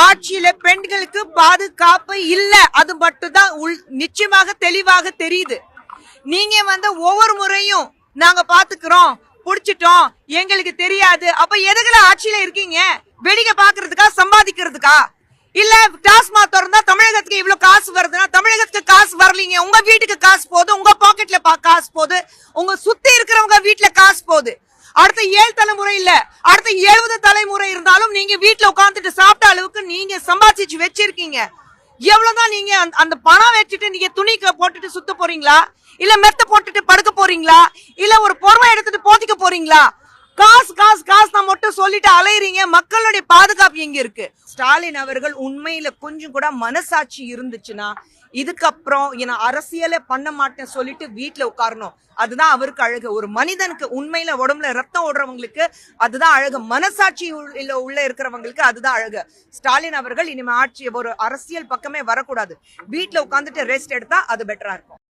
ஆட்சியில பெண்களுக்கு பாதுகாப்பு இல்ல, அது மட்டும் தான் நிச்சயமாக தெளிவாக தெரியுது. நீங்க ஒவ்வொரு முறையும் நாங்க பாத்துக்கிறோம், புடிச்சிட்டோம், எங்களுக்கு தெரியாது. அப்ப எதுக்குல ஆட்சியில இருக்கீங்க? வெடிக்க பாக்குறதுக்கா, சம்பாதிக்கிறதுக்கா? இல்ல டாஸ்மாக் திறந்தா தமிழகத்துக்கு இவ்வளவு காசு வருதுன்னா தமிழகத்துக்கு காசு வரலீங்க, உங்க வீட்டுக்கு காசு போகுது, உங்க பாக்கெட்ல காசு போகுது, உங்க சுத்தி இருக்கிறவங்க வீட்டுல காசு போகுது. அடுத்த 7 தலைமுறை இல்ல, அடுத்த 70 தலைமுறை இருந்தாலும் நீங்க வீட்டுல உட்காந்துட்டு சாப்பிட்ட அளவுக்கு நீங்க சம்பாதிச்சு வச்சிருக்கீங்க. எவ்வளவுதான் நீங்க அந்த பணம் வச்சுட்டு நீங்க துணிக்கு போட்டுட்டு சுத்த போறீங்களா, இல்ல மெத்த போட்டுட்டு படுக்க போறீங்களா, இல்ல ஒரு பொறுமை எடுத்துட்டு போத்திக்க போறீங்களா? காசு காசு காசு நான் மட்டும் சொல்லிட்டு அலையறீங்க. மக்களுடைய பாதுகாப்பு எங்க இருக்கு? ஸ்டாலின் அவர்கள் உண்மையில கொஞ்சம் கூட மனசாட்சி இருந்துச்சுன்னா இதுக்கப்புறம் அரசியலே பண்ண மாட்டேன் சொல்லிட்டு வீட்டுல உட்காரணும். அதுதான் அவருக்கு அழகு. ஒரு மனிதனுக்கு உண்மையில உடம்புல ரத்தம் ஓடுறவங்களுக்கு அதுதான் அழகு, மனசாட்சி உள்ள இருக்கிறவங்களுக்கு அதுதான் அழகு. ஸ்டாலின் அவர்கள் இனிமே ஆட்சி ஒரு அரசியல் பக்கமே வரக்கூடாது, வீட்டுல உட்கார்ந்துட்டு ரெஸ்ட் எடுத்தா அது பெட்டரா இருக்கும்.